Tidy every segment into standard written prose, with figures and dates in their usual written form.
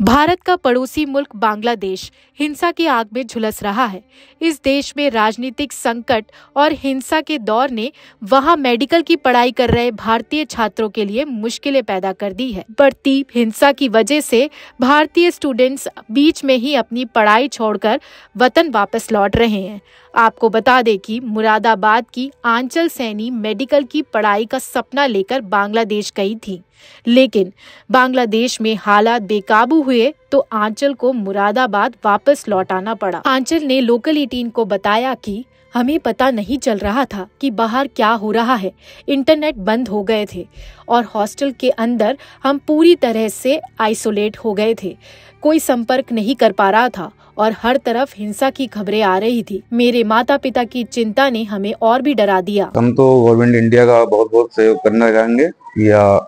भारत का पड़ोसी मुल्क बांग्लादेश हिंसा की आग में झुलस रहा है। इस देश में राजनीतिक संकट और हिंसा के दौर ने वहां मेडिकल की पढ़ाई कर रहे भारतीय छात्रों के लिए मुश्किलें पैदा कर दी है। बढ़ती हिंसा की वजह से भारतीय स्टूडेंट्स बीच में ही अपनी पढ़ाई छोड़कर वतन वापस लौट रहे हैं। आपको बता दें कि मुरादाबाद की आंचल सैनी मेडिकल की पढ़ाई का सपना लेकर बांग्लादेश गई थी, लेकिन बांग्लादेश में हालात बेकाबू हुए तो आंचल को मुरादाबाद वापस लौटाना पड़ा। आंचल ने लोकल 18 को बताया कि हमें पता नहीं चल रहा था कि बाहर क्या हो रहा है। इंटरनेट बंद हो गए थे और हॉस्टल के अंदर हम पूरी तरह से आइसोलेट हो गए थे। कोई संपर्क नहीं कर पा रहा था और हर तरफ हिंसा की खबरें आ रही थी। मेरे माता पिता की चिंता ने हमें और भी डरा दिया। हम तो गवर्नमेंट इंडिया का बहुत बहुत सहयोग करना चाहेंगे या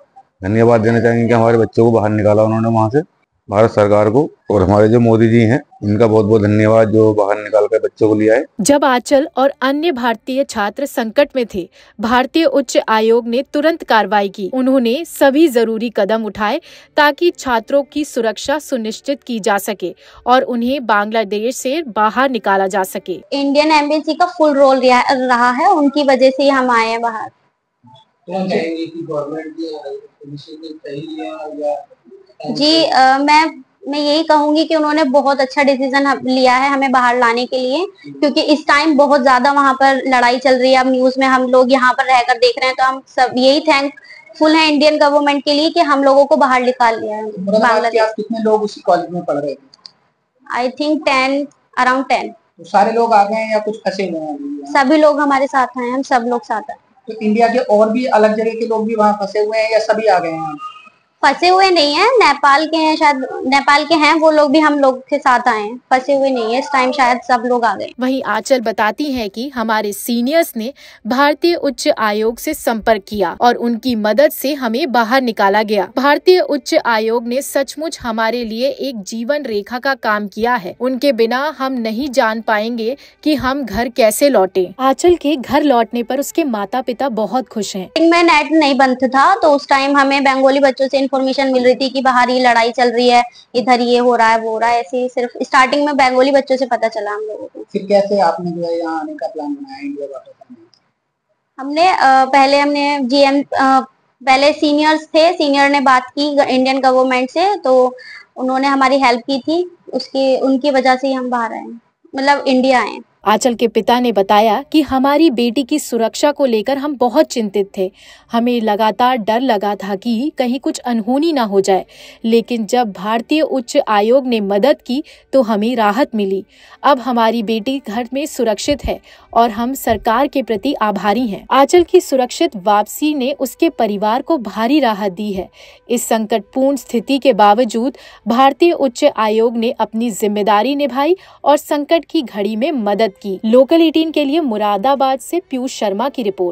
धन्यवाद देना चाहेंगे कि हमारे बच्चों को बाहर निकाला उन्होंने वहाँ से, भारत सरकार को, और हमारे जो मोदी जी हैं इनका बहुत बहुत धन्यवाद जो बाहर निकाल कर बच्चों को लिया है। जब आंचल और अन्य भारतीय छात्र संकट में थे, भारतीय उच्च आयोग ने तुरंत कार्रवाई की। उन्होंने सभी जरूरी कदम उठाए ताकि छात्रों की सुरक्षा सुनिश्चित की जा सके और उन्हें बांग्लादेश से बाहर निकाला जा सके। इंडियन एम्बेसी का फुल रोल रहा है, उनकी वजह से हम आए हैं बाहर। जी मैं यही कहूंगी कि उन्होंने बहुत अच्छा डिसीजन लिया है हमें बाहर लाने के लिए, क्योंकि इस टाइम बहुत ज्यादा वहाँ पर लड़ाई चल रही है। अब न्यूज में हम लोग यहाँ पर रहकर देख रहे हैं, तो हम सब यही थैंकफुल हैं इंडियन गवर्नमेंट के लिए कि हम लोगों को बाहर निकाल लिया है बांग्लादेश। कितने लोग उसी कॉलेज में पढ़ रहे थे? I think 10, around 10। तो सारे लोग आ गए या कुछ फंसे हुए हैं? सभी लोग हमारे साथ हैं, हम सब लोग साथ हैं। तो इंडिया के और भी अलग जगह के लोग भी वहाँ फंसे हुए हैं या सभी आ गए हैं? फंसे हुए नहीं है, नेपाल के हैं, शायद नेपाल के हैं, वो लोग भी हम लोग के साथ आए हैं। फंसे हुए नहीं है, इस टाइम शायद सब लोग आ गए। वहीं आंचल बताती हैं कि हमारे सीनियर्स ने भारतीय उच्च आयोग से संपर्क किया और उनकी मदद से हमें बाहर निकाला गया। भारतीय उच्च आयोग ने सचमुच हमारे लिए एक जीवन रेखा का काम किया है। उनके बिना हम नहीं जान पाएंगे कि हम घर कैसे लौटे। आंचल के घर लौटने पर उसके माता पिता बहुत खुश हैं। में नेट नहीं बंद था, तो उस टाइम हमें बंगाली बच्चों से इन्फॉर्मेशन मिल रही थी कि बाहर ये लड़ाई चल रही है, इधर ये हो रहा है, वो हो रहा है। ऐसे ही सिर्फ स्टार्टिंग में बंगाली बच्चों से पता चला हम लोगों को। फिर कैसे आपने जो है यहाँ आने का प्लान बनाया इंडिया वापस आने? पहले सीनियर्स थे, सीनियर ने बात की इंडियन गवर्नमेंट से, तो उन्होंने हमारी हेल्प की थी। उनकी वजह से ही हम बाहर आए, मतलब इंडिया आए। आंचल के पिता ने बताया कि हमारी बेटी की सुरक्षा को लेकर हम बहुत चिंतित थे। हमें लगातार डर लगा था कि कहीं कुछ अनहोनी ना हो जाए, लेकिन जब भारतीय उच्च आयोग ने मदद की तो हमें राहत मिली। अब हमारी बेटी घर में सुरक्षित है और हम सरकार के प्रति आभारी हैं। आंचल की सुरक्षित वापसी ने उसके परिवार को भारी राहत दी है। इस संकटपूर्ण स्थिति के बावजूद भारतीय उच्च आयोग ने अपनी जिम्मेदारी निभाई और संकट की घड़ी में मदद की। लोकल 18 के लिए मुरादाबाद से पीयूष शर्मा की रिपोर्ट।